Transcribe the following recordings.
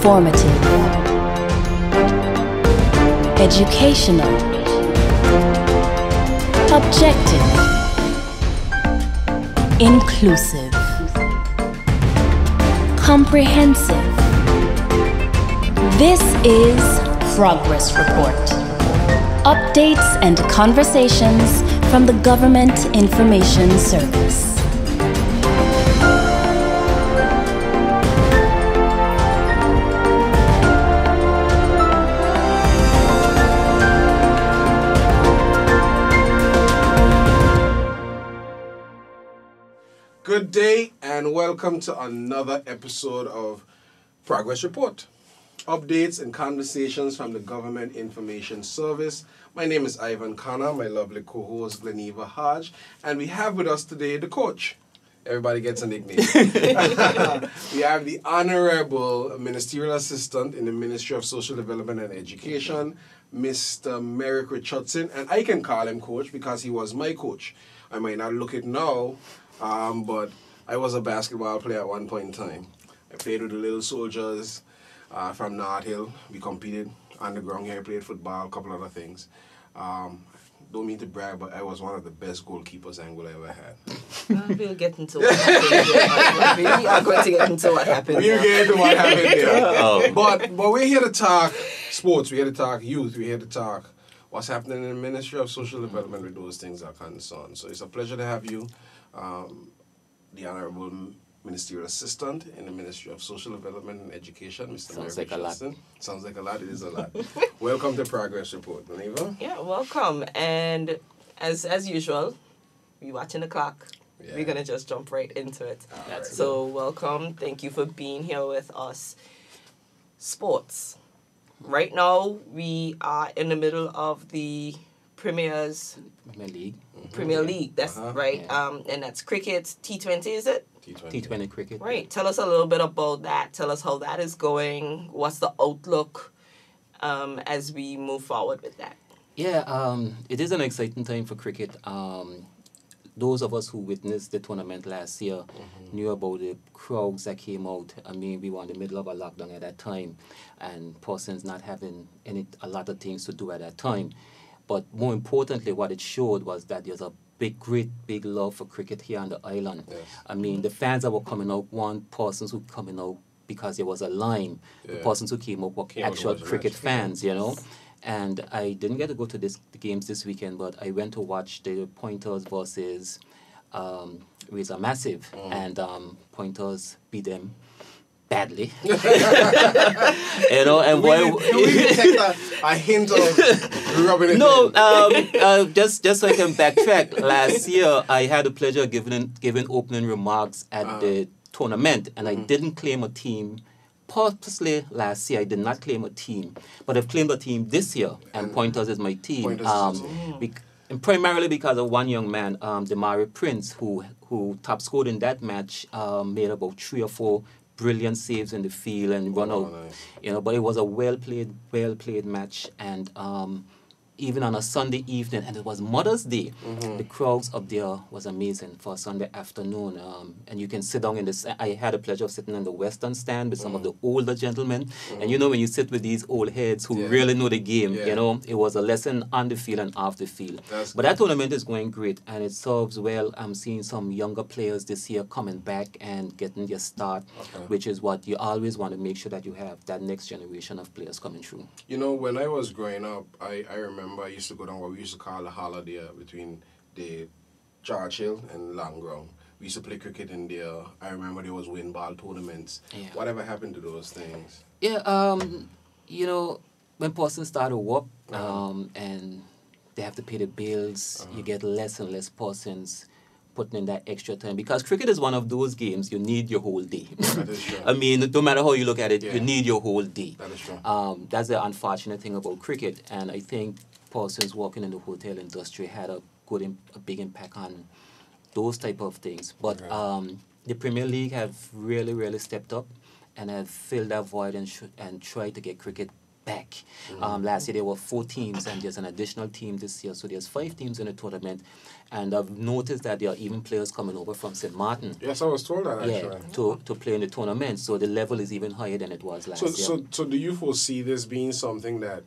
Informative, educational, objective, inclusive, comprehensive. This is Progress Report. Updates and conversations from the Government Information Service. Good day and welcome to another episode of Progress Report. Updates and conversations from the Government Information Service. My name is Ivan Khanna, my lovely co-host Gleneva Hodge, and we have with us today the coach. Everybody gets a nickname. We have the Honorable Ministerial Assistant in the Ministry of Social Development and Education, Mr. Merrick Richardson, and I can call him coach because he was my coach. I might not look it now, but I was a basketball player at one point in time. I played with the Little Soldiers from North Hill. We competed on the ground here. I played football, a couple other things. Don't mean to brag, but I was one of the best goalkeepers Angola ever had. We'll get into what happened there. We are going to get into what happened there. We'll get into what happened there. But we're here to talk sports. We're here to talk youth. We're here to talk what's happening in the Ministry of Social Development with those things are concerned. So it's a pleasure to have you, the Honorable Ministerial Assistant in the Ministry of Social Development and Education, Mr. Sounds like Richardson. a lot. Sounds like a lot. It is a lot. Welcome to Progress Report, Gleneva. Yeah, welcome. And as usual, we watching the clock. Yeah. We're going to just jump right into it. Right. So welcome. Thank you for being here with us. Sports. Right now, we are in the middle of the Premier League. That's right. Yeah. And that's cricket. T20, is it? T20 cricket. Right. Tell us a little bit about that. Tell us how that is going. What's the outlook as we move forward with that? Yeah, it is an exciting time for cricket. Those of us who witnessed the tournament last year knew about the crowds that came out. I mean, we were in the middle of a lockdown at that time, and persons not having a lot of things to do at that time. But more importantly, what it showed was that there's a great big love for cricket here on the island. Yes. I mean, the fans that were coming out, persons who coming out because there was a line. The persons who came out were actual cricket fans, you know. And I didn't get to go to the games this weekend, but I went to watch the Pointers versus Razor Massive, and Pointers beat them badly. You know, and we detect a hint of rubbing it in. Just so I can backtrack. Last year, I had the pleasure of giving opening remarks at the tournament, and I didn't claim a team. Purposely last year, I did not claim a team, but I've claimed a team this year, and Pointers is my team. And primarily because of one young man, Demari Prince, who top scored in that match, made about 3 or 4 brilliant saves in the field and run out. Nice. You know, but it was a well played match, and even on a Sunday evening, and it was Mother's Day. The crowds up there was amazing for a Sunday afternoon. And you can sit down I had the pleasure of sitting in the western stand with some of the older gentlemen. And you know, when you sit with these old heads who really know the game, you know, it was a lesson on the field and off the field. But that tournament is going great, and it serves well. I'm seeing some younger players this year coming back and getting their start, which is what you always want to make sure that you have, that next generation of players coming through. You know, when I was growing up, I remember I used to go down what we used to call a holiday between the Churchill and Long Ground. We used to play cricket in there. I remember there was win ball tournaments. Yeah. Whatever happened to those things? Yeah, you know, when persons start to work and they have to pay the bills, you get less and less persons putting in that extra time, because cricket is one of those games you need your whole day. That is true. I mean, no matter how you look at it, you need your whole day. That is true. That's the unfortunate thing about cricket, and I think persons working in the hotel industry had a big impact on those type of things. But the Premier League have really stepped up and have filled that void and tried to get cricket back. Last year there were 4 teams, and there's an additional team this year, so there's 5 teams in the tournament. And I've noticed that there are even players coming over from St. Martin. Yes, I was told that actually. Yeah, to play in the tournament. So the level is even higher than it was last year. So do you foresee this being something that,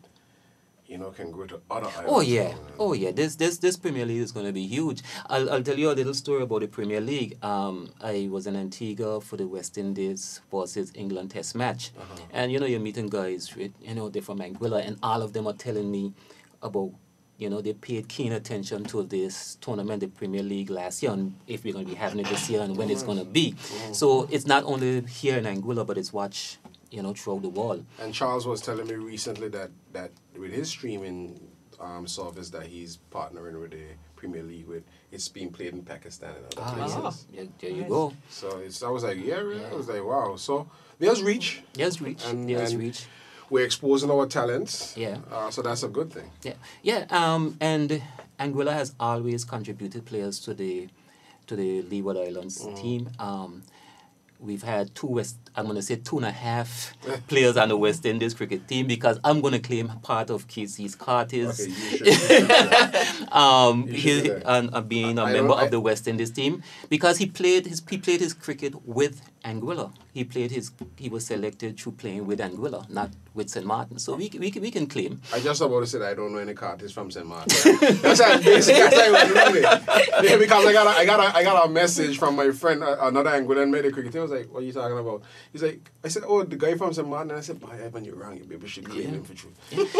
you know, can go to other islands? Oh yeah. This Premier League is going to be huge. I'll tell you a little story about the Premier League. I was in Antigua for the West Indies versus England Test match, and you know, you're meeting guys with, you know, they're from Anguilla, and all of them are telling me about, you know, they paid keen attention to this tournament, the Premier League last year, and if we're going to be having it this year and when it's going to be. So it's not only here in Anguilla, but it's watched, you know, throughout the world. And Charles was telling me recently that with his streaming service that he's partnering with the Premier League with, it's being played in Pakistan and other places. Yeah, there you go. So I was like, yeah, really? I was like, wow. So there's reach. There's reach. And reach. We're exposing our talents. Yeah. So that's a good thing. Yeah. And Anguilla has always contributed players to the Leeward Islands team. We've had 2.5 players on the West Indies cricket team, because I'm going to claim part of Casey's Carter's being a member of the West Indies team, because he played his cricket with Anguilla. He was selected through playing with Anguilla, not with St. Martin. So we can claim. I just about to say that I don't know any Carters from St. Martin. That's basically yeah, because I got a message from my friend, another Anguillan medical cricketer. I was like, what are you talking about? He's like, I said, oh, the guy from St. Martin. And I said, boy, Evan, you're wrong. You maybe should claim him for truth.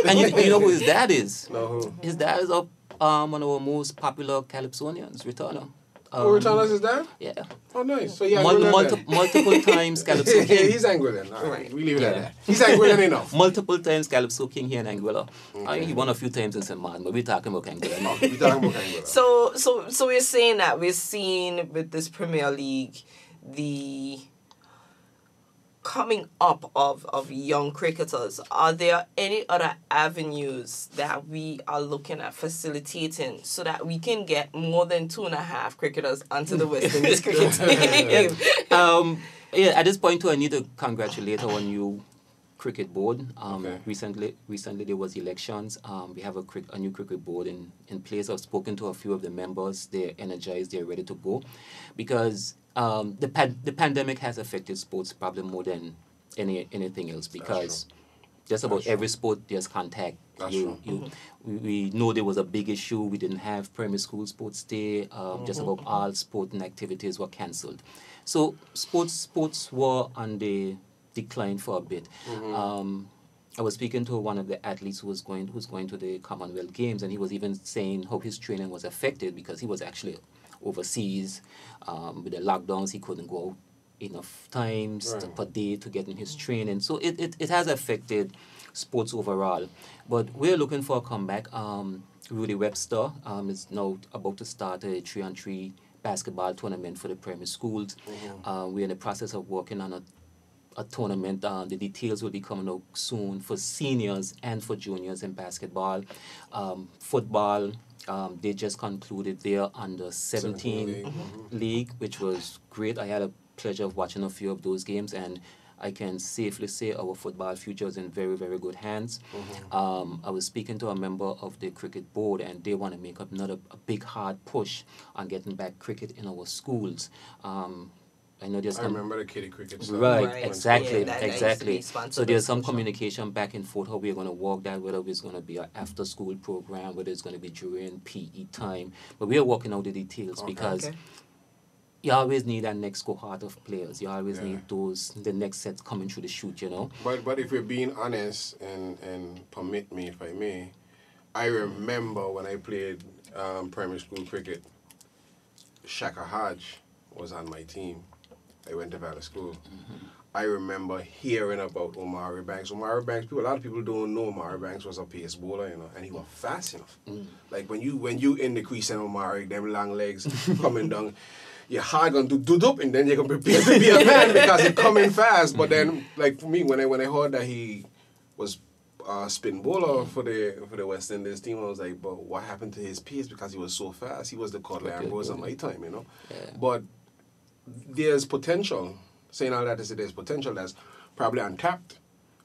And you know who his dad is? No, who? His dad is one of our most popular Calypsonians, Returner. Returner's his dad? Yeah. Oh, nice. So yeah, multiple times Calypso King. Yeah, he's Anguillan. Right. We leave it at that. He's Anguillan enough. Multiple times Calypso King here in Anguilla. He won a few times in St. Martin, but we're talking about Anguilla now. We're talking about Anguilla. So we're saying that we're seeing with this Premier League the coming up of young cricketers. Are there any other avenues that we are looking at facilitating so that we can get more than 2.5 cricketers onto the West Indies cricket team? At this point too, I need to congratulate our new cricket board. Recently there was elections. We have a new cricket board in place. I've spoken to a few of the members. They're energized. They're ready to go, because the pandemic has affected sports probably more than anything else, because just about every sport there's contact. We know there was a big issue. We didn't have primary school sports day. Just about all sporting activities were cancelled. So sports were on the decline for a bit. I was speaking to one of the athletes who's going to the Commonwealth Games, and he was even saying how his training was affected because he was actually overseas. With the lockdowns, he couldn't go out enough times per day to get in his training. So it has affected sports overall. But we're looking for a comeback. Rudy Webster is now about to start a 3-on-3 basketball tournament for the primary schools. We're in the process of working on a tournament. The details will be coming out soon for seniors and for juniors in basketball. Football, they just concluded their under 17 league, which was great. I had a pleasure of watching a few of those games, and I can safely say our football future is in very, very good hands. I was speaking to a member of the cricket board, and they want to make up another big hard push on getting back cricket in our schools. I remember the kiddie cricket stuff. Right, exactly, Yeah, exactly. So there's some communication back and forth how we're going to work that, whether it's going to be an after-school program, whether it's going to be during PE time. But we are working out the details because you always need that next cohort of players. You always need the next sets coming through the chute, you know. But if we're being honest, and permit me if I may, I remember when I played primary school cricket, Shaka Hodge was on my team. I went to Valley School. I remember hearing about Omari Banks. A lot of people don't know Omari Banks was a pace bowler, you know, and he was fast enough. Like when you in the crease and Omari, them long legs coming down, your heart gonna do up, and then you're gonna prepare to be a man because he's coming fast. But then, like for me, when I heard that he was spin bowler for the West Indies team, I was like, but what happened to his pace because he was so fast? He was the Cutler Ambrose of my time, you know. But there's potential. Saying all that to say there's potential that's probably untapped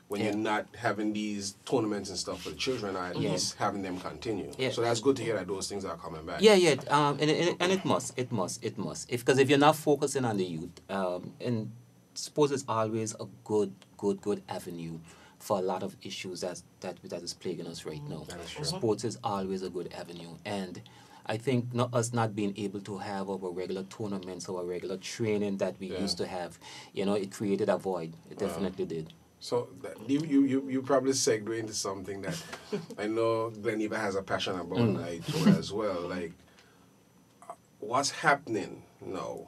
when you're not having these tournaments and stuff for the children, or at least having them continue. Yeah. So that's good to hear that those things are coming back. Yeah, yeah, and it must. Because if you're not focusing on the youth, and sports is always a good avenue for a lot of issues that is plaguing us right now. That is true. Sports is always a good avenue, and I think us not being able to have our regular tournaments or our regular training that we used to have, it created a void. It definitely did. So you probably segue into something that I know Gleneva has a passion about, like, as well. Like, what's happening now?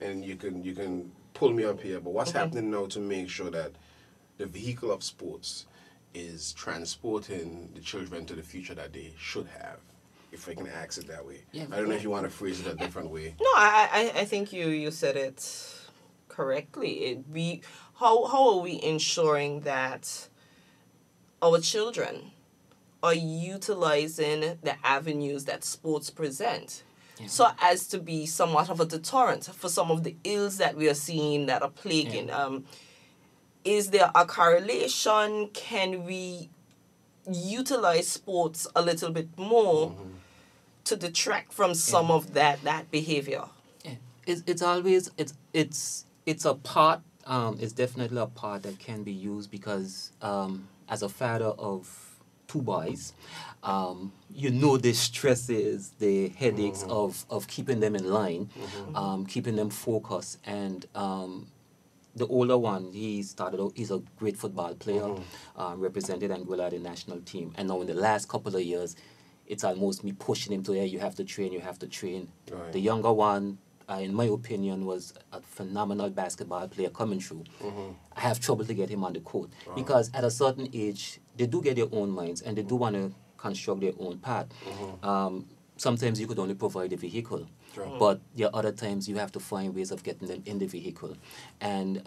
And you can pull me up here, but what's happening now to make sure that the vehicle of sports is transporting the children to the future that they should have, if I can ask it that way? Yeah. I don't know if you want to phrase it a different way. No, I think you said it correctly. How are we ensuring that our children are utilizing the avenues that sports present, so as to be somewhat of a deterrent for some of the ills that we are seeing that are plaguing? Is there a correlation? Can we utilize sports a little bit more to detract from some of that behavior? Yeah. It's always it's a part. It's definitely a part that can be used because as a father of two boys, the stresses, the headaches of keeping them in line, keeping them focused, and the older one, he's a great football player, represented Anguilla at the national team. And now in the last couple of years, it's almost me pushing him to, you have to train. Right. The younger one, in my opinion, was a phenomenal basketball player coming through. I have trouble to get him on the court because at a certain age, they do get their own minds and they do want to construct their own path. Sometimes you could only provide a vehicle. But there are other times you have to find ways of getting them in the vehicle. And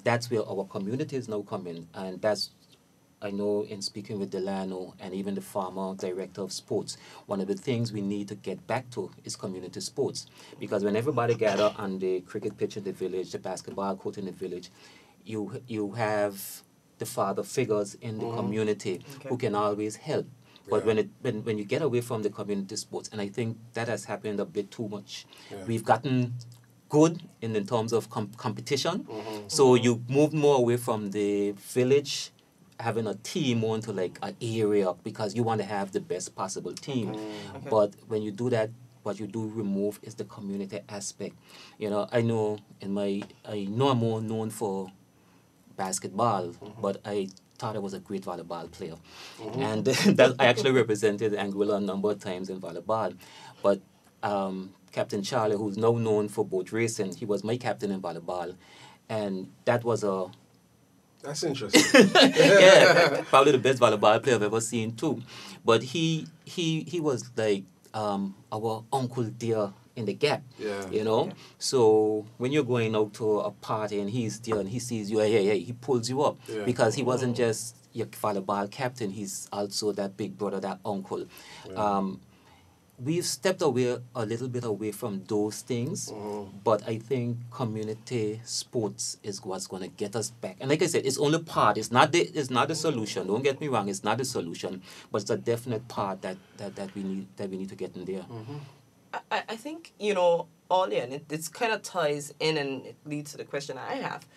that's where our communities now come in. And that's, I know in speaking with Delano and even the former director of sports, one of the things we need to get back to is community sports. Because when everybody gather on the cricket pitch in the village, the basketball court in the village, you have the father figures in the community who can always help. But when you get away from the community sports, and I think that has happened a bit too much. We've gotten good in terms of competition, so you move more away from the village, having a team more into like an area because you want to have the best possible team. But when you do that, what you do remove is the community aspect. I know I'm more known for basketball, but I thought I was a great volleyball player. And that I actually represented Anguilla a number of times in volleyball. But Captain Charlie, who's now known for boat racing, he was my captain in volleyball. And that was That's interesting. Probably the best volleyball player I've ever seen too. But he was like our uncle dear in the gap, So when you're going out to a party and he's there and he sees you, he pulls you up because he wasn't just your volleyball captain, he's also that big brother, that uncle. We've stepped away a little bit away from those things, but I think community sports is what's going to get us back. And like I said, it's only part. It's not the solution. Don't get me wrong. It's not the solution, but it's a definite part that we need to get in there. I think, earlier, and it kind of ties in and it leads to the question I have.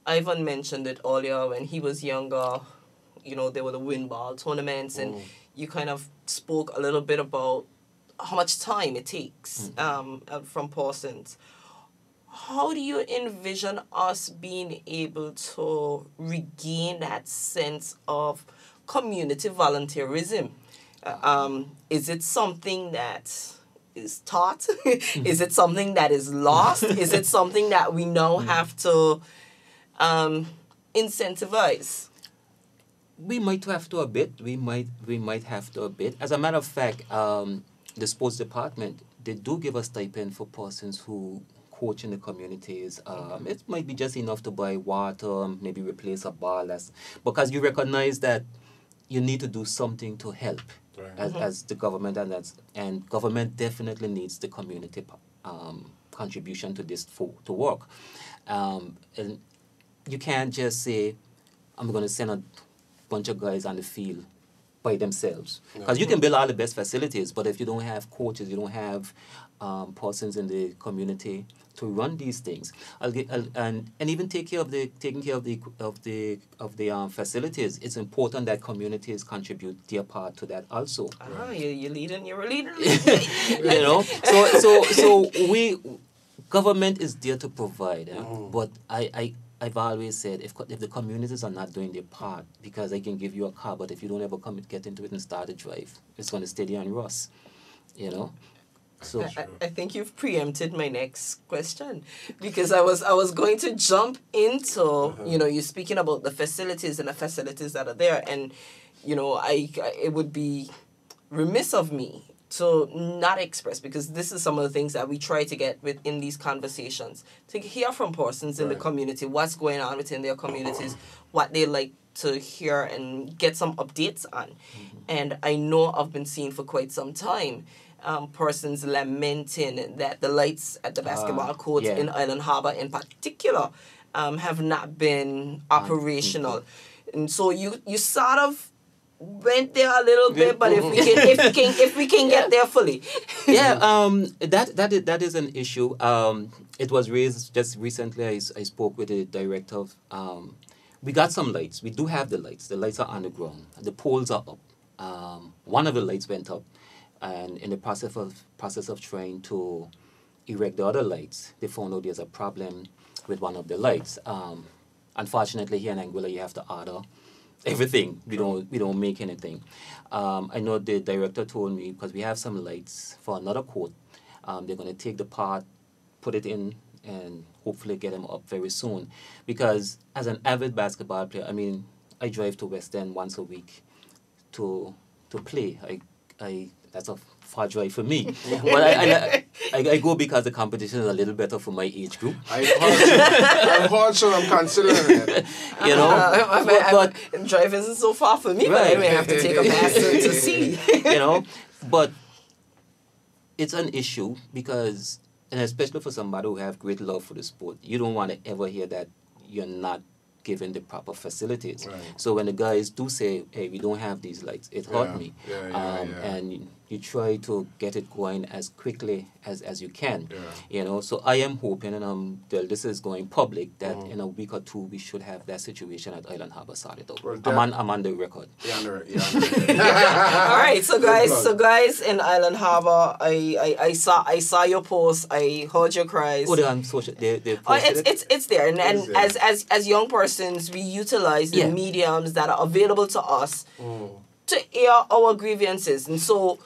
Ivan mentioned it earlier when he was younger, there were the win ball tournaments, and you kind of spoke a little bit about how much time it takes from persons. How do you envision us being able to regain that sense of community volunteerism? Is it something that is taught? Is it something that is lost? Is it something that we now have to incentivize? We might have to a bit. We might have to a bit. As a matter of fact, the sports department, they do give a stipend for persons who coach in the communities. It might be just enough to buy water, maybe replace a ball, because you recognize that you need to do something to help. As the government, and government definitely needs the community contribution to this to work. And you can't just say, I'm going to send a bunch of guys on the field by themselves. Because you can build all the best facilities, but if you don't have coaches, you don't have persons in the community to run these things, and even taking care of the facilities. It's important that communities contribute their part to that also. You're leading. You're a leader. You know, so government is there to provide, but I've always said if the communities are not doing their part, because I can give you a car, but if you don't ever get into it and start a drive, it's going to stay there and rust, you know. So I think you've preempted my next question, because I was going to jump into you speaking about the facilities and the facilities that are there, and it would be remiss of me to not express, because this is some of the things that we try to get within these conversations, to hear from persons in the community what's going on within their communities, what they like to hear and get some updates on. And I know I've been seeing for quite some time persons lamenting that the lights at the basketball courts in Island Harbour in particular have not been operational. And so you sort of went there a little bit, but if we can get there fully. That is an issue. It was raised just recently. I spoke with the director of we got some lights. We do have the lights. The lights are on the ground. The poles are up. One of the lights went up, and in the process of trying to erect the other lights, they found out there's a problem with one of the lights. Unfortunately, here in Anguilla, you have to order everything. We don't make anything. I know the director told me, because we have some lights for another court, they're going to take the part, put it in, and hopefully get them up very soon. Because as an avid basketball player, I mean, I drive to West End once a week to play. That's a far drive for me. But I go because the competition is a little better for my age group. I'm so I'm considering it. You know, but drive isn't so far for me, but I may have to take a pass to see. You know, but it's an issue because, and especially for somebody who have great love for the sport, you don't want to ever hear that you're not given the proper facilities. Right. So when the guys do say, hey, we don't have these lights, it hurt me. And you try to get it going as quickly as you can. You know, so I am hoping, and this is going public, that in a week or two we should have that situation at Island Harbour sorted out. Well, I'm on the record. All right, so guys in Island Harbour, I saw your post, I heard your cries. Oh, they're on social. It's there, and as young persons, we utilize the mediums that are available to us to air our grievances, and so.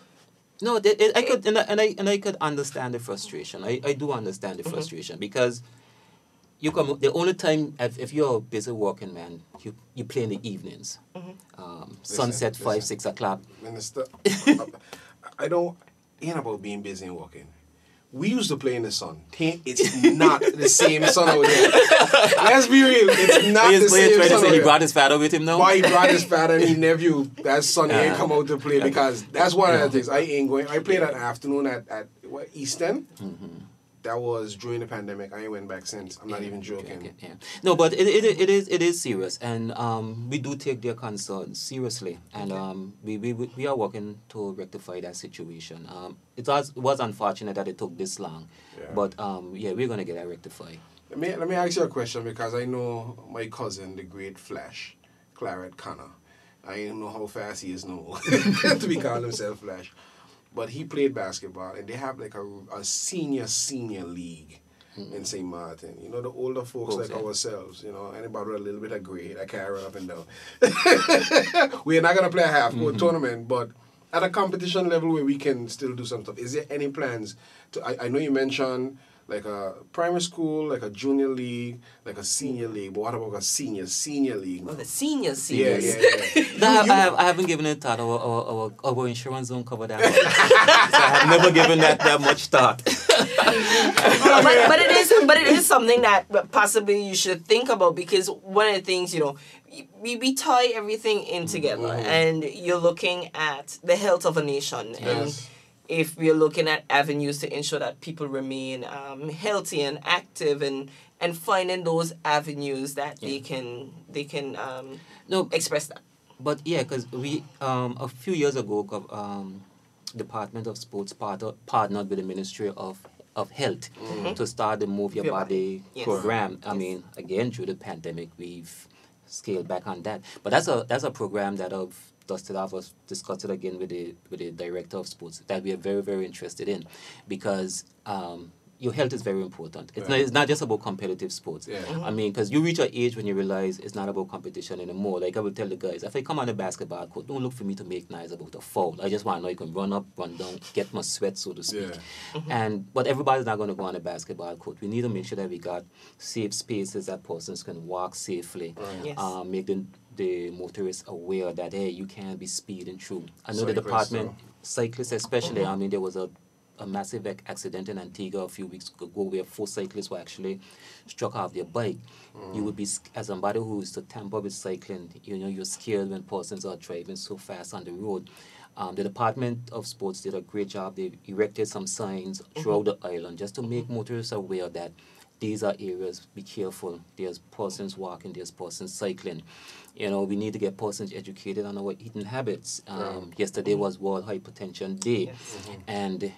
No, I could understand the frustration. I do understand the frustration, because you come the only time if you're a busy working man, you play in the evenings. Sunset 5-6 o'clock. Minister, ain't about being busy and working. We used to play in the sun. It's not the same sun out there. Let's be real. It's not the same sun out there. He brought his father with him now? Why he brought his father and his nephew that Sunday ain't come out to play, because that's one of the things. I ain't going. I played that afternoon at East End. That was during the pandemic. I ain't went back since. I'm not even joking. No, but it is serious, and we do take their concerns seriously, and we are working to rectify that situation. It was unfortunate that it took this long, but we're gonna get that rectified. Let me ask you a question, because I know my cousin, the great Flash, Claret Connor. I don't know how fast he is now to be calling himself Flash. But he played basketball, and they have like a senior league in St. Martin. You know, the older folks like ourselves, you know, anybody with a little bit of grade, I can't run up and down. We're not going to play a half-court tournament, but at a competition level where we can still do some stuff. Is there any plans to, I know you mentioned like a primary school, like a junior league, like a senior league, but what about a senior league? Oh, the seniors. Yeah. I haven't given it thought. Our insurance don't cover that. So I have never given that much thought. but it is something that possibly you should think about, because one of the things, you know, we tie everything in together, and you're looking at the health of a nation. And if we're looking at avenues to ensure that people remain healthy and active and and finding those avenues that they can express that. But yeah, because we a few years ago, Department of Sports partnered with the Ministry of Health to start the Move Your Body program. I mean, again, through the pandemic, we've scaled back on that. But that's a program that I've discussed it again with the Director of Sports that we are very, very interested in, because your health is very important. It's not just about competitive sports. Yeah. I mean, because you reach an age when you realize it's not about competition anymore. Like I will tell the guys, if I come on the basketball court, don't look for me to make noise about a foul. I just want to know you can run up, run down, get my sweat, so to speak. Yeah. But everybody's not going to go on the basketball court. We need to make sure that we got safe spaces that persons can walk safely. Yes. Make the motorists aware that, hey, you can't be speeding through. I know the Cyclists, department, cyclists especially, I mean, there was a massive accident in Antigua a few weeks ago where 4 cyclists were actually struck off their bike. You would be, as somebody who is to tamper with cycling, you're scared when persons are driving so fast on the road. The Department of Sports did a great job. They erected some signs throughout the island just to make motorists aware that these are areas, be careful. There's persons walking, there's persons cycling. We need to get persons educated on our eating habits. Yesterday was World Hypertension Day, and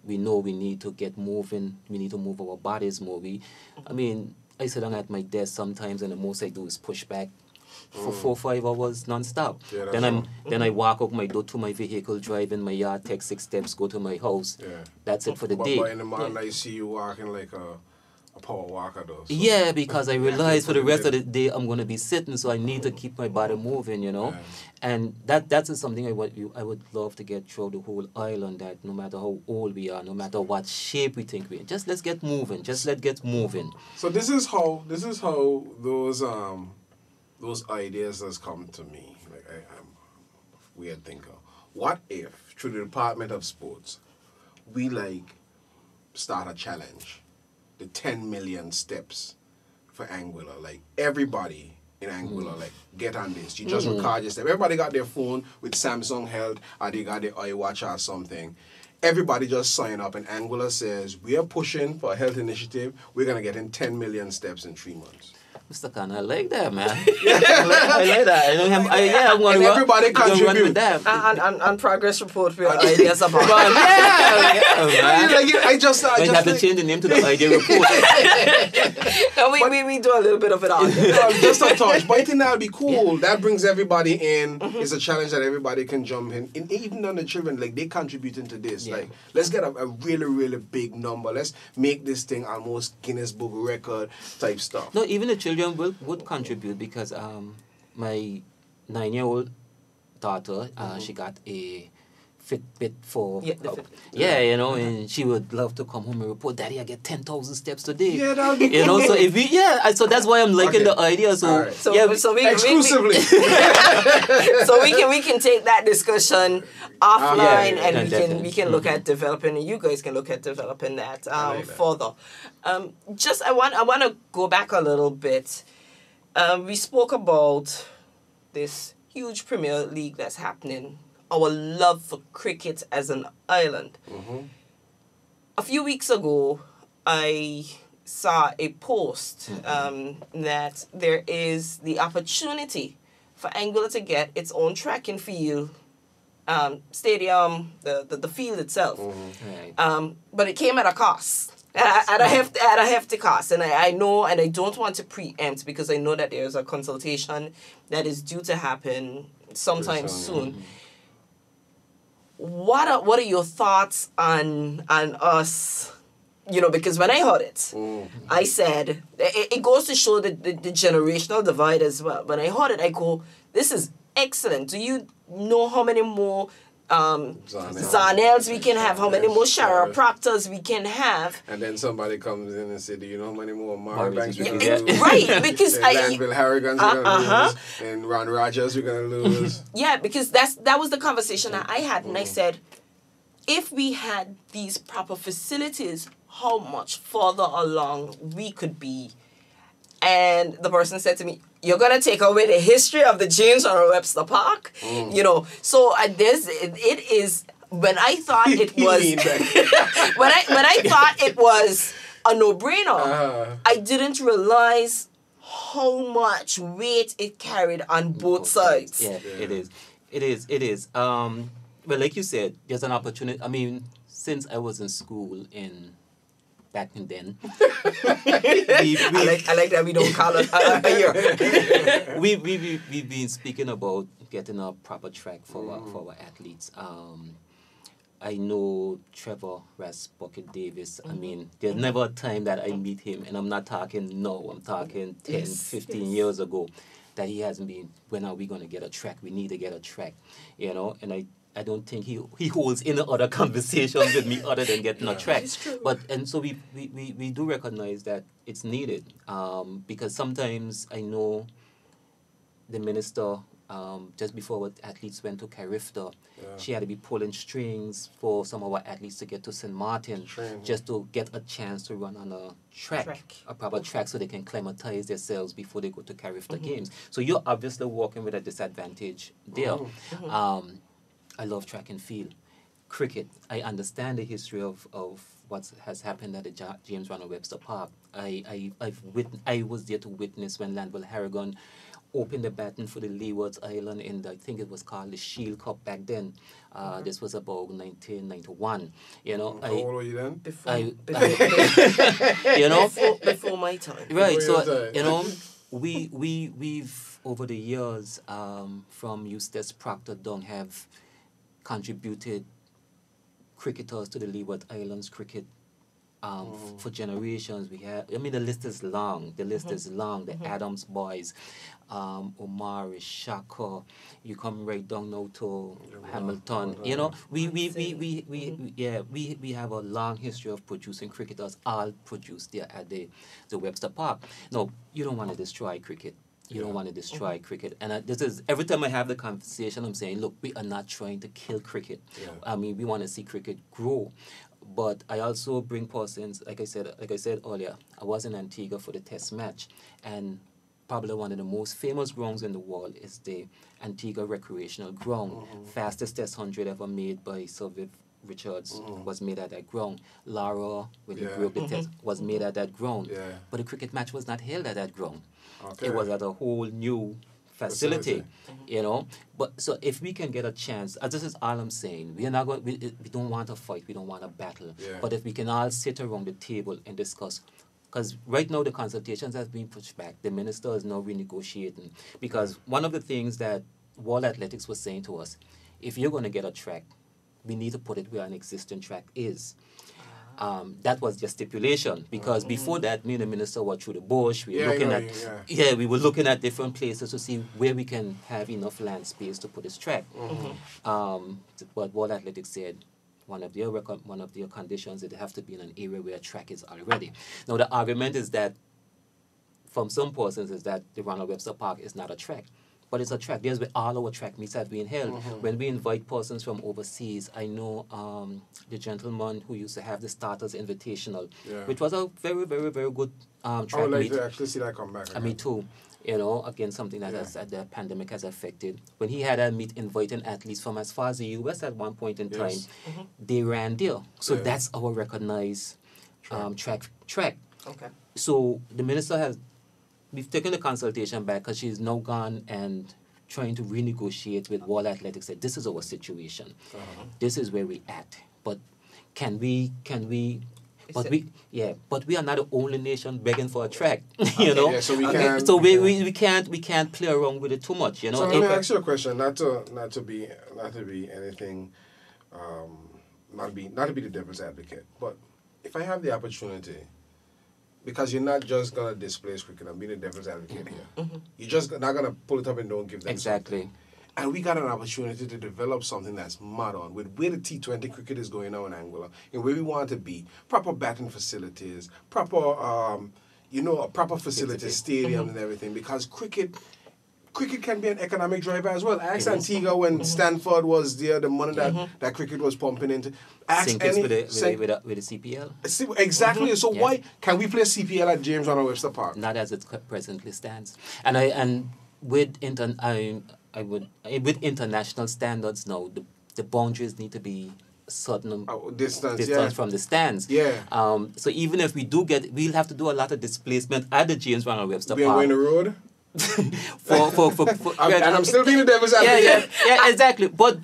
we know we need to get moving. We need to move our bodies more. I sit down at my desk sometimes, and the most I do is push back for 4 or 5 hours non-stop. Yeah, then I walk out my door to my vehicle, drive in my yard, take 6 steps, go to my house. Yeah. That's it for the day. But in the morning, I see you walking like a power walker, though. So. Yeah, because I realize for the rest of the day I'm going to be sitting, so I need to keep my body moving, Yeah. And that's something I would love to get through the whole island, that no matter how old we are, no matter what shape we think we're in, just let's get moving. Just let's get moving. So this is how those ideas has come to me. Like I'm a weird thinker. What if through the Department of Sports we start a challenge? The 10 million steps for Anguilla. Like everybody in Anguilla, get on this. You just record your step. Everybody got their phone with Samsung Health, or they got their iWatch or something. Everybody just sign up, and Anguilla says, we are pushing for a health initiative. We're going to get in 10 million steps in 3 months. Mr. Khan, I like that, man. I like that. I'm going to everybody contribute with them. And progress report for your ideas about I just have to change the name to the idea report. we do a little bit of it on. Just a touch. But I think that would be cool. Yeah. That brings everybody in. It's a challenge that everybody can jump in. And even on the children, they contributing to this. Yeah. Let's get a really, really big number. Let's make this thing almost Guinness Book record type stuff. No, even the children would contribute, because my 9-year-old daughter, she got a Fitbit for and she would love to come home and report, Daddy, I get 10,000 steps today. Yeah, that would be cool. So if we so that's why I'm liking the idea. So right. So we exclusively. So we can take that discussion offline, and we can look at developing, and you guys can look at developing that further. I want to go back a little bit. We spoke about this huge Premier League that's happening. Our love for cricket as an island. A few weeks ago, I saw a post that there is the opportunity for Anguilla to get its own track and field stadium, the field itself. Right. But it came at a cost. At a hefty cost, and I know, and I don't want to preempt, because I know that there's a consultation that is due to happen sometime soon. What are your thoughts on us? Because when I heard it, I said, it goes to show the generational divide as well. When I heard it, I go, this is excellent. Do you know how many more Zanels we can have, how many more chiropractors we can have? And then somebody comes in and says, do you know how many more Marbanks we can lose? Right, because Landville Harrigans we're going to lose, and Ron Rogers we're going to lose. Yeah, because that was the conversation that I had, and I said, if we had these proper facilities, how much further along we could be. And the person said to me, you're going to take away the history of the James or Webster Park? So it is, when I thought it was, when I thought it was a no-brainer. I didn't realize how much weight it carried on both sides. Yeah, it is. It is. Well, like you said, there's an opportunity. I mean, since I was in school back in then, I like that we don't call it a year. we've been speaking about getting a proper track for our athletes. I know Trevor Ras Bucket Davis. I mean, there's never a time that I meet him, and I'm not talking now, I'm talking 10, 15 years ago, that he hasn't been, when are we going to get a track? We need to get a track, you know, and I don't think he holds any other conversations with me other than getting a track. It's true. And so we do recognize that it's needed, because sometimes I know the minister, just before our athletes went to Carifta, she had to be pulling strings for some of our athletes to get to St. Martin, just to get a chance to run on a a proper track, so they can climatize themselves before they go to Carifta Games. So you're obviously walking with a disadvantage there. I love track and field. Cricket, I understand the history of what has happened at the James Ronald Webster Park. I was there to witness when Lanville Harrigan opened the baton for the Leewards Island in I think it was called the Shield Cup back then. This was about 1991. You know, how old were you then? You know, before my time. Right. So you know, we've over the years, from Eustace Proctor down, have contributed cricketers to the Leeward Islands cricket. For generations. We have, I mean, the list is long. The Adams boys, Omar, Shaka. You come right down now to Hamilton. You know, we have a long history of producing cricketers, all produced there at the Webster Park. No, you don't want to destroy cricket. You don't want to destroy cricket. And this is, every time I have the conversation, I'm saying, look, we are not trying to kill cricket. I mean, we want to see cricket grow. But I also bring persons, like I said earlier, I was in Antigua for the test match, and probably one of the most famous grounds in the world is the Antigua Recreational Ground. Fastest test 100 ever made by Sir Viv Richards was made at that ground. Lara, when he broke the test, was made at that ground. But the cricket match was not held at that ground. It was at a whole new facility, you know. But so if we can get a chance, this is all I'm saying. We are not going. We don't want a fight. We don't want a battle. But if we can all sit around the table and discuss, because right now the consultations have been pushed back. The minister is now renegotiating, because one of the things that World Athletics was saying to us, if you're going to get a track, we need to put it where an existing track is. That was the stipulation, because before that, me and the minister were through the bush. We were we were looking at different places to see where we can have enough land space to put this track. But World Athletics said one of their conditions is it have to be in an area where a track is already. Now the argument is that, from some persons, is that the Ronald Webster Park is not a track. But it's a track. There's where all our track meets have been held. When we invite persons from overseas, I know the gentleman who used to have the Starters Invitational, which was a very, very, very good track I would like meet. to actually see that come back. Me too. You know, again, something that the pandemic has affected. When he had a meet inviting athletes from as far as the US at one point in time, they ran there. So that's our recognized track. Okay. So the minister we've taken the consultation back, because she's now gone and trying to renegotiate with World Athletics. That this is our situation. This is where we're at. But can we? But we are not the only nation begging for a track. You know. So we can. So we can't play around with it too much. You know. So let me ask you a question. Not to be anything. Not to be the devil's advocate. But if I have the opportunity, because you're not just going to displace cricket, I'm being a devil's advocate here. You're just not going to pull it up and don't give them something. And we got an opportunity to develop something that's modern, with where the T20 cricket is going now in Anguilla, and where we want to be. Proper batting facilities, proper facilities, stadiums and everything, because cricket can be an economic driver as well. Ask Antigua when Stanford was there, the money that cricket was pumping into. Ask with the CPL. Exactly. So why can we play CPL at James Ronald Webster Park? Not as it presently stands. And with international standards now, the boundaries need to be certain distance from the stands. Yeah. So even if we do we'll have to do a lot of displacement at the James Ronald Webster Being Park. going the road. for And I'm still being the devil's advocate. yeah, exactly. But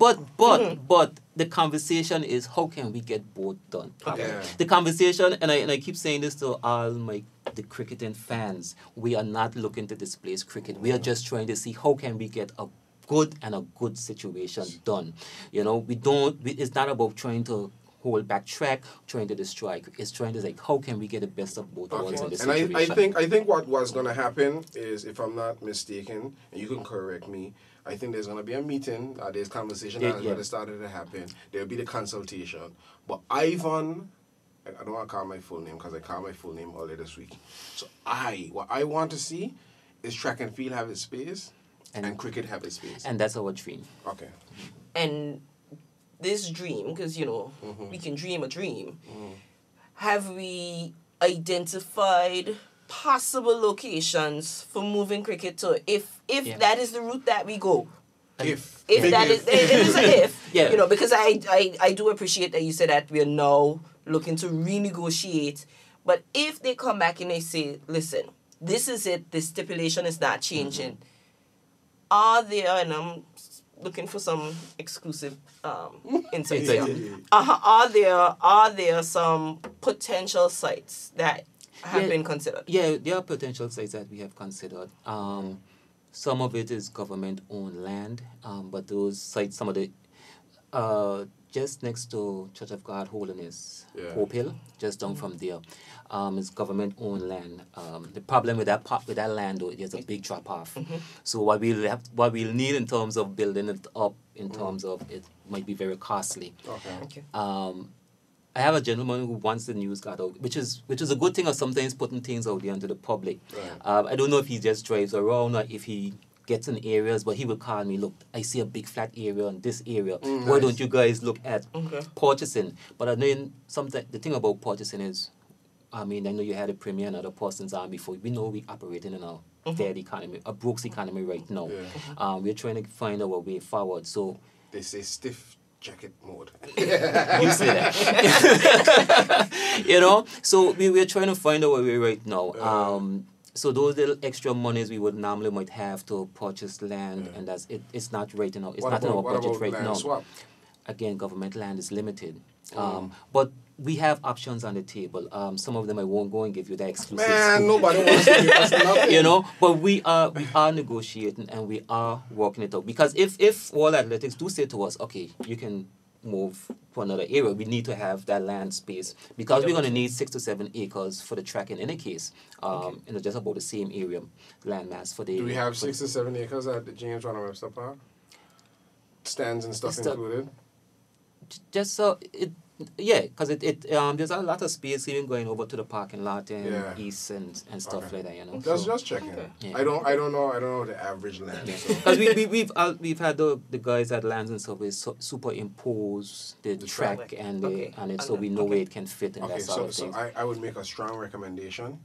the conversation is how can we get both done? Okay. Yeah. The conversation, and I keep saying this to all the cricketing fans, we are not looking to displace cricket. We are just trying to see how can we get a good situation done. You know, it's not about trying to hold back track, trying to destroy. It's trying to how can we get the best of both worlds in this situation. And I think what was going to happen is, if I'm not mistaken, and you can correct me, I think there's going to be a meeting, there's conversation that has started to happen. There'll be the consultation. But Ivan, I don't want to call my full name because I called my full name earlier this week. So what I want to see is track and field have its space and cricket have its space. And that's our dream. Okay. And this dream, because, we can dream a dream, have we identified possible locations for moving cricket to, if that is the route that we go? If that is, it is an if, Yeah. Because I do appreciate that you said that we are now looking to renegotiate, but if they come back and they say, listen, this is it, the stipulation is not changing, are there, and I'm looking for some exclusive insights here. Are there some potential sites that have been considered? Yeah, there are potential sites that we have considered. Some of it is government-owned land, but those sites, some of the just next to Church of God Holiness, Hope Hill, just down from there, is government-owned land. The problem with that land, though, there's a big drop-off. So what we'll need in terms of building it up, in terms of it might be very costly. Okay. I have a gentleman who wants the news got out, which is a good thing, or sometimes putting things out there into the public. Right. I don't know if he just drives around or if he gets in areas, but he will call me, look, I see a big flat area in this area. Why don't you guys look at purchasing? But I mean, the thing about purchasing is, I mean, I know you had a Premier and other persons on before. We know we're operating in a dead economy, a broke economy right now. We're trying to find our way forward. So they say stiff jacket mode. You say that. So we're trying to find our way right now. So those little extra monies we would normally might have to purchase land, and it's not right now. It's not in our budget right now. Swap? Again, government land is limited. But we have options on the table. Some of them I won't go and give you the exclusive. Man, nobody wants to give us nothing. But we are negotiating and we are working it out. Because if World Athletics do say to us, okay, you can move to another area, we need to have that land space, because we're going to need 6 to 7 acres for the track in any case. Just about the same area land mass for the. Do we have 6 to 7 acres at the James Ronald Webster Park? Stands and stuff included? Just so it. Yeah, because there's a lot of space even going over to the parking lot and east and stuff like that, Just checking. Yeah. I don't know the average land. Because we've had the guys at Lands and Subways superimpose the track and so we know where it can fit in that sort of thing. So I would make a strong recommendation.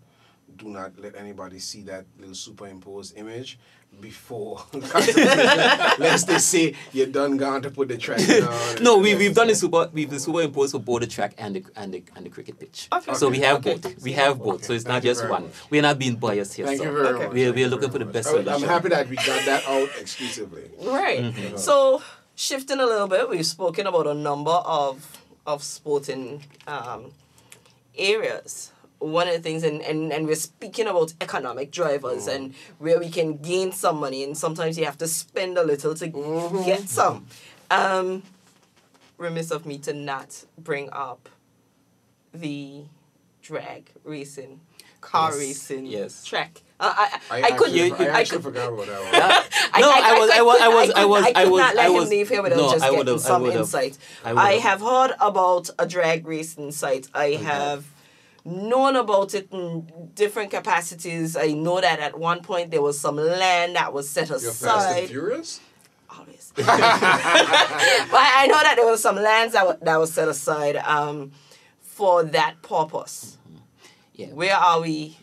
Do not let anybody see that little superimposed image before. Lest they say you're done gone to put the track down. No, we've done the superimposed for both the track and the cricket pitch. So we have both. We have both. So it's not just one. We're not being biased here. Thank you very much. We're looking for the best solution. I'm happy that we got that out exclusively. Right. So shifting a little bit, we've spoken about a number of sporting areas. One of the things, and we're speaking about economic drivers and where we can gain some money, and sometimes you have to spend a little to get some. Remiss of me to not bring up the drag racing, car racing track. I actually forgot about that one. I could not let him leave here without getting some insight. I have heard about a drag racing site. I have known about it in different capacities. I know that at one point there was some land that was set aside. You're Fast and Furious? Always. But I know that there was some lands that was set aside for that purpose. Yeah. Where are we?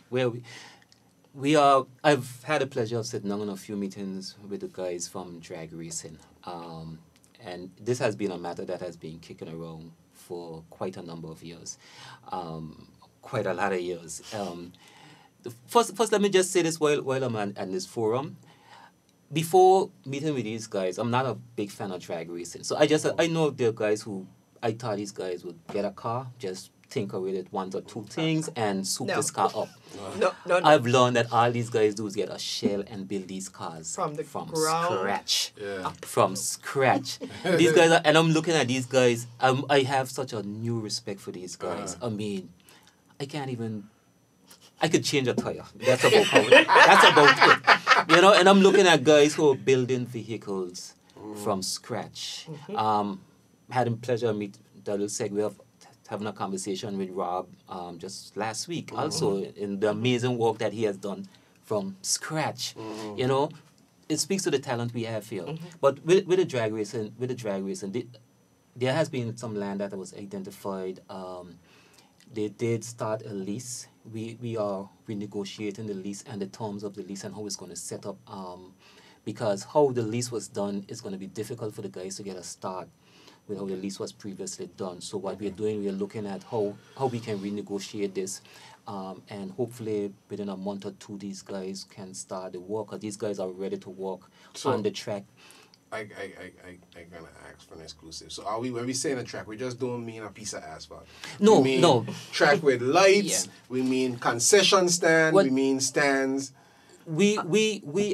We are. I've had the pleasure of sitting down in a few meetings with the guys from drag racing. And this has been a matter that has been kicking around for quite a number of years, quite a lot of years. First, let me just say this while I'm at this forum. Before meeting with these guys, I'm not a big fan of drag racing. So I know there are guys who I thought these guys would get a car, just tinker with it, one or two things, and soup this car up. No. I've learned that all these guys do is get a shell and build these cars From ground. scratch. Yeah. From scratch. These guys and I'm looking at these guys. I have such a new respect for these guys. I mean, I could change a tire. That's about it. You know, and I'm looking at guys who are building vehicles from scratch. Had the pleasure of meet the little segue of having a conversation with Rob just last week, also in the amazing work that he has done from scratch. You know, it speaks to the talent we have here. But with the drag racing, there has been some land that was identified. They did start a lease. We are renegotiating the lease and the terms of the lease and how it's going to set up. Because how the lease was done is going to be difficult for the guys to get a start with how the lease was previously done. So what we're doing, we're looking at how we can renegotiate this. And hopefully within a month or two, these guys can start the work. Or these guys are ready to work on the track. I'm gonna ask for an exclusive. So when we say in a track, we just don't mean a piece of asphalt. No, we mean no. Track with lights. We mean concession stand. We mean stands. We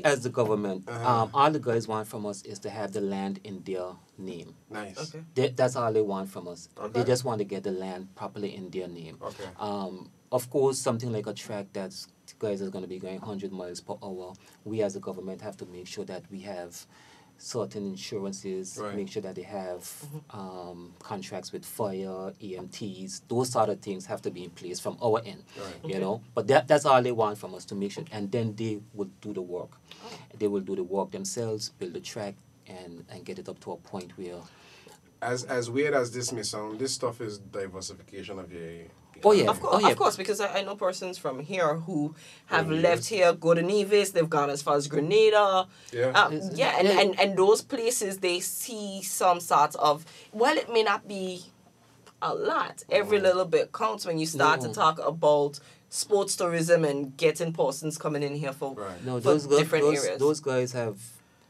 as the government, all the guys want from us is to have the land in their name. Nice. Okay. That's all they want from us. Okay. They just want to get the land properly in their name. Okay. Of course, something like a track that's guys is going to be going 100 miles per hour. We as a government have to make sure that we have certain insurances, make sure that they have contracts with fire, EMTs, those sort of things have to be in place from our end, you know. But that's all they want from us, to make sure, and then they will do the work. They will do the work themselves, build the track, and get it up to a point where... As weird as this may sound, this stuff is diversification of your... Of course, because I know persons from here who have left here, go to Nevis, they've gone as far as Grenada. And those places, they see some sort of, well, it may not be a lot. Every little bit counts when you start to talk about sports tourism and getting persons coming in here for different areas. Those guys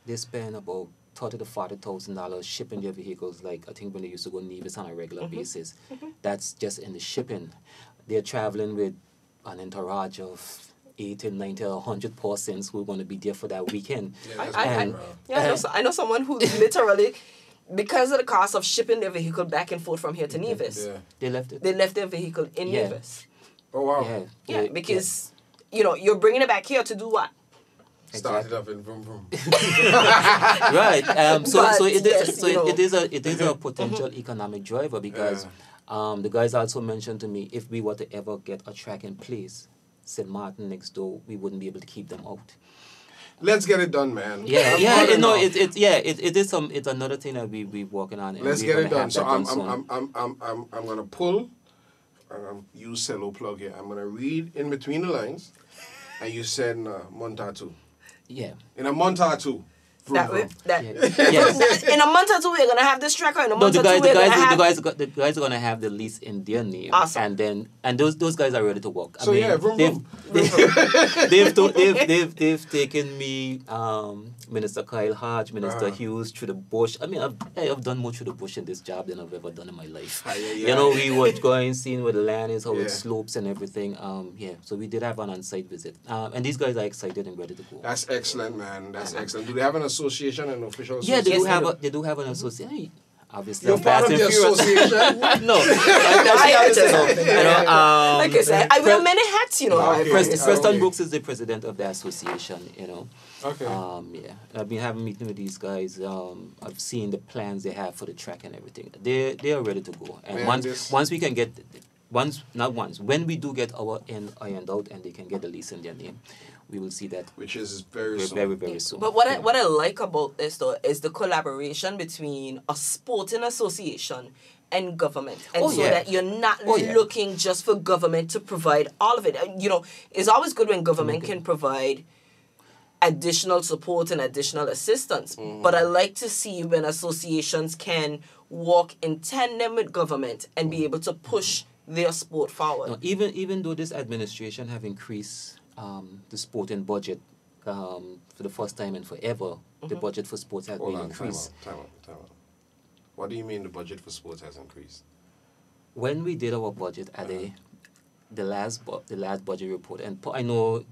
they spend about $30,000 to $40,000 shipping their vehicles. Like I think when they used to go Nevis on a regular basis, that's just in the shipping. They're traveling with an entourage of 80, 90, 100 persons who are going to be there for that weekend. I know someone who literally, because of the cost of shipping their vehicle back and forth from here to Nevis, they left it. They left their vehicle in Nevis. Oh wow! Because you know you're bringing it back here to do what? Started up in vroom vroom. Right. It is a potential economic driver, because the guys also mentioned to me, if we were to ever get a track in place, St. Martin next door, we wouldn't be able to keep them out. Let's get it done, man. It's another thing that we working on. Let's get it done. So I'm gonna pull. Use cello plug here. I'm gonna read in between the lines, and you said in a month or two. Yeah. In a month or two. In a month or two, we're gonna have this track. Or in a month or two, the guys are gonna have the lease in their name. Awesome. And those guys are ready to work. So they've taken me, Minister Kyle Hodge, Minister Hughes, through the bush. I mean, I've done more through the bush in this job than I've ever done in my life. You know, we were going, seeing where the land is, how it slopes and everything. So we did have an on-site visit. And these guys are excited and ready to go. That's excellent, man. That's excellent. Do they have an association, an official association? Yeah, they do have an association. Obviously, you're part of the association. No, like I said, I wear many hats. You know, Preston Brooks is the president of the association. You know. Okay. I've been having meetings with these guys. I've seen the plans they have for the track and everything. They are ready to go. And once we can get, when we do get our end ironed out and they can get the lease in their name, we will see that. Which is very soon. Very, very soon. But what I like about this, though, is the collaboration between a sporting association and government. And that you're not looking just for government to provide all of it. You know, it's always good when government can provide additional support and additional assistance. But I like to see when associations can work in tandem with government and be able to push their sport forward. No, even though this administration have increased the sporting budget for the first time and forever, the budget for sports has been increased. Time out. What do you mean the budget for sports has increased? When we did our budget at the last budget report, and I know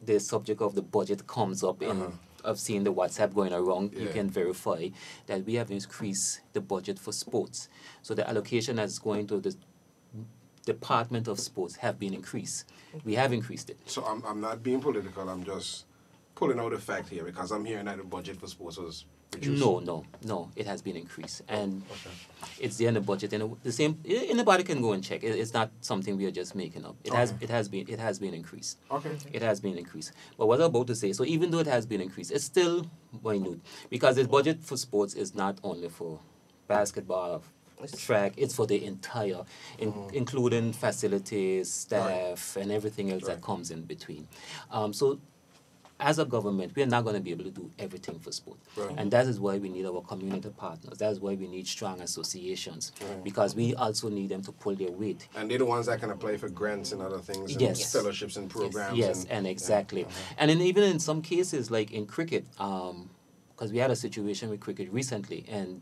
the subject of the budget comes up in I've seen the WhatsApp going around. You can verify that we have increased the budget for sports. So the allocation that's going to the Department of Sports have been increased. We have increased it. So I'm not being political. I'm just pulling out a fact here because I'm hearing that the budget for sports was reduced. No, it has been increased, and it's there in the budget. And the same, anybody can go and check. It's not something we are just making up. It has been increased. Okay. It has been increased. But what I'm about to say, so even though it has been increased, it's still minute because the budget for sports is not only for basketball, track, it's for the entire, including facilities, staff, and everything else that comes in between. So as a government, we are not going to be able to do everything for sport. And that is why we need our community partners. That is why we need strong associations, because we also need them to pull their weight. And they're the ones that can apply for grants and other things, and fellowships and programs. Yes, and exactly. And even in some cases, like in cricket, because we had a situation with cricket recently, and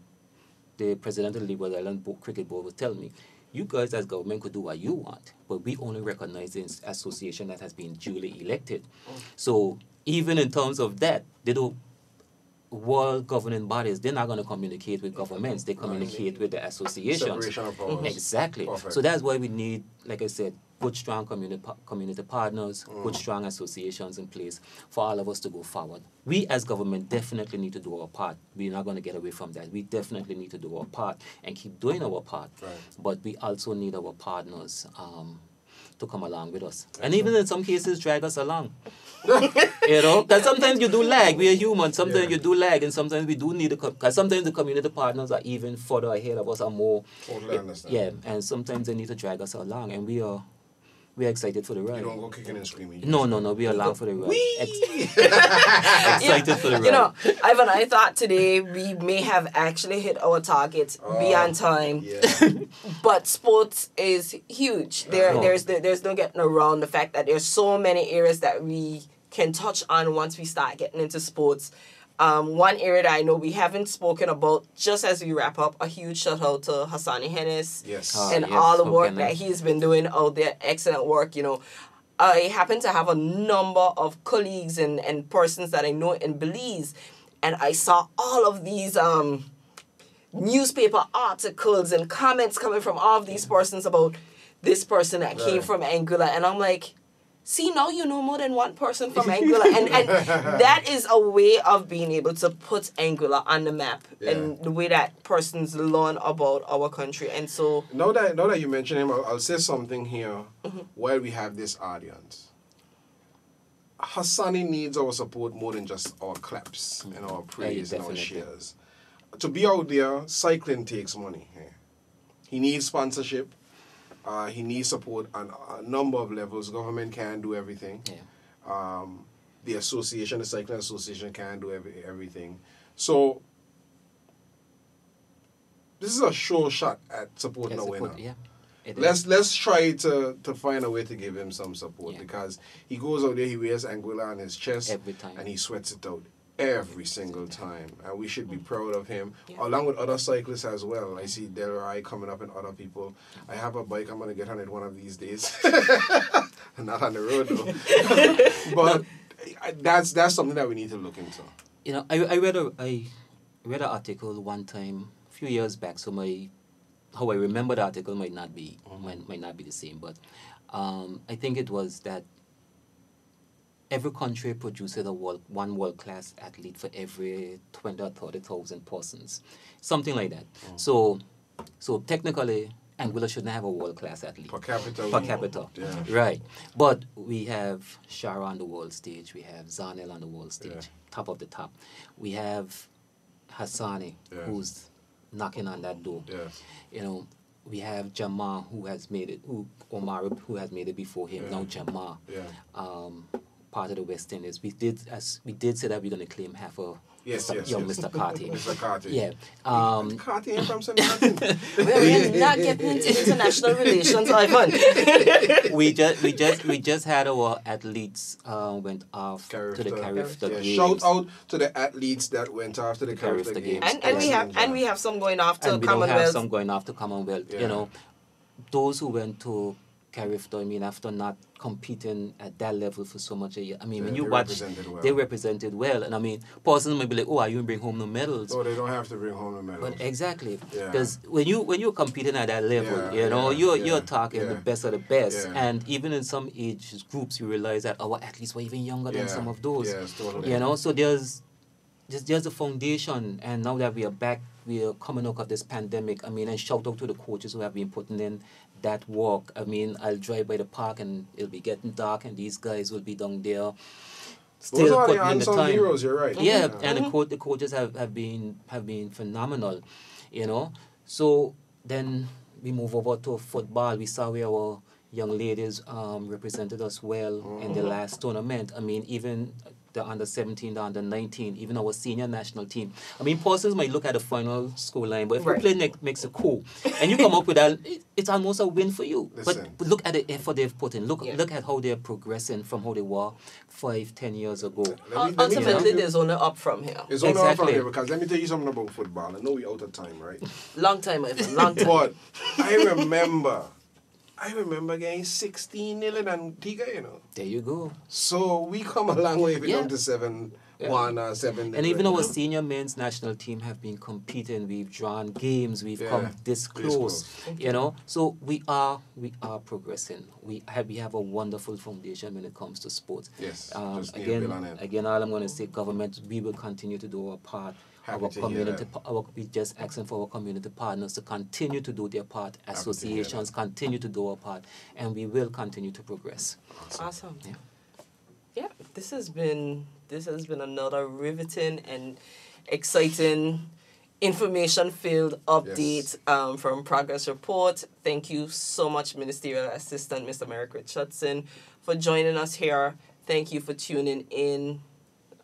the president of the Leeward Island Cricket Board was telling me, you guys as government could do what you want, but we only recognize the association that has been duly elected. So even in terms of that, they do world governing bodies, they're not going to communicate with governments, they communicate with the associations. Separation of powers. Exactly. Perfect. So that's why we need, like I said, good strong community partners, good strong associations in place for all of us to go forward. We as government definitely need to do our part. We're not going to get away from that. We definitely need to do our part and keep doing our part. But we also need our partners to come along with us. And even in some cases, drag us along. You know, because sometimes you do lag. We are human. Sometimes you do lag, and sometimes we do need because sometimes the community partners are even further ahead of us, are more. Totally understand. Yeah, and sometimes they need to drag us along, and we are excited for the ride. You don't go kicking and screaming. No, we are along for the ride. Excited for the ride. You know, Ivan, I thought today we may have actually hit our target beyond time. But sports is huge. There's no getting around the fact that there's so many areas that we can touch on once we start getting into sports. One area that I know we haven't spoken about, just as we wrap up, a huge shout out to Hassani Hennis and all the work that he's been doing out there. Excellent work, you know. I happen to have a number of colleagues and persons that I know in Belize, and I saw all of these newspaper articles and comments coming from all of these persons about this person that came from Anguilla, and I'm like, see, now you know more than one person from Anguilla. And that is a way of being able to put Anguilla on the map and the way that persons learn about our country. And so Now that you mention him, I'll say something here while we have this audience. Hassani needs our support more than just our claps and our praise and our shares. To be out there, cycling takes money. He needs sponsorship. He needs support on a number of levels. Government can't do everything. The association, the cycling association, can't do everything. So this is a sure shot at supporting a winner. Let's try to find a way to give him some support because he goes out there, he wears Anguilla on his chest every time, and he sweats it out every single time, and we should be proud of him along with other cyclists as well. I see Delray coming up and other people. I have a bike, I'm going to get on it one of these days. Not on the road though. But that's something that we need to look into. You know, I read an article one time a few years back, so how I remember the article might not be the same, but I think it was that every country produces one world-class athlete for every 20 or 30,000 persons, something like that. So technically, Anguilla shouldn't have a world-class athlete. Per capita. Right. But we have Shara on the world stage. We have Zanel on the world stage, top of the top. We have Hassani, who's knocking on that door. You know, we have Jamar, who has made it, Omar, who has made it before him. Now Jamar. part of the West Indies. We did say that we're going to claim half of Mr. Carty. Mr. Carty. Yeah. Carty ain't from St. Martin. We're not getting into international relations, Ivan. we just had our athletes went off to the Carifta Games. Shout out to the athletes that went off to the Carifta Games. And we have some going off to and we Commonwealth. have some going off to Commonwealth. Yeah. You know, those who went to Carifta, I mean, after not competing at that level for so much a year, I mean, when you watch, they represented well. And I mean, persons might be like, oh, are you going to bring home the medals? Oh, they don't have to bring home the medals. But exactly, because when you're competing at that level, you're talking the best of the best. Yeah. And even in some age groups, you realize that our athletes were even younger than some of those. Yes, totally. You know, so there's a foundation, and now that we are back, we are coming out of this pandemic. I mean, and shout out to the coaches who have been putting in that work. I mean, I'll drive by the park and it'll be getting dark, and these guys will be down there still Those are putting the in the unsung time. heroes, you're right. Yeah, and the coaches have been phenomenal, you know. So then we move over to football. We saw where our young ladies represented us well in the last tournament. I mean, even the under-17, the under-19, even our senior national team. I mean, persons might look at the final scoreline, but if you play Mexico and you come up with that, it's almost a win for you. But look at the effort they've put in. Look at how they're progressing from how they were 5-10 years ago. Ultimately, there's only up from here. It's only up from here, because let me tell you something about football. I know we're out of time, right? Long time, Ivan, long time. But I remember getting 16-0 in Antigua, you know. There you go. So we come a long way if we come to 7-1 or 7. And even our senior men's national team have been competing. We've drawn games. We've come this close. You know. So we are progressing. We have a wonderful foundation when it comes to sports. Yes. Again, all I'm going to say, government, we will continue to do our part. We just asking for our community partners to continue to do their part. Associations continue to do our part, and we will continue to progress. Awesome. Yeah. This has been another riveting and exciting information-filled update from Progress Report. Thank you so much, Ministerial Assistant Mr. Merrick Richardson, for joining us here. Thank you for tuning in.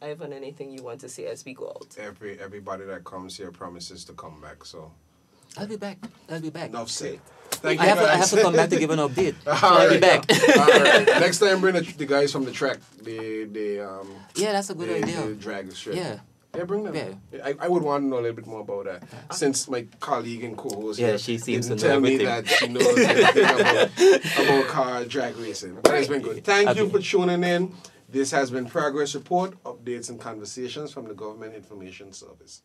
Ivan, anything you want to say as we go out? Everybody that comes here promises to come back, so I'll be back. Enough said. I have to come back to give an update. I'll be back. All right. Next time, bring the guys from the track. That's a good idea. They drag the strip. Yeah, bring them. Yeah. I would want to know a little bit more about that. Since my colleague and co-host here she seems to know tell me everything. that she knows everything about car drag racing. But it's been good. Thank you for tuning in. This has been Progress Report, updates and conversations from the Government Information Service.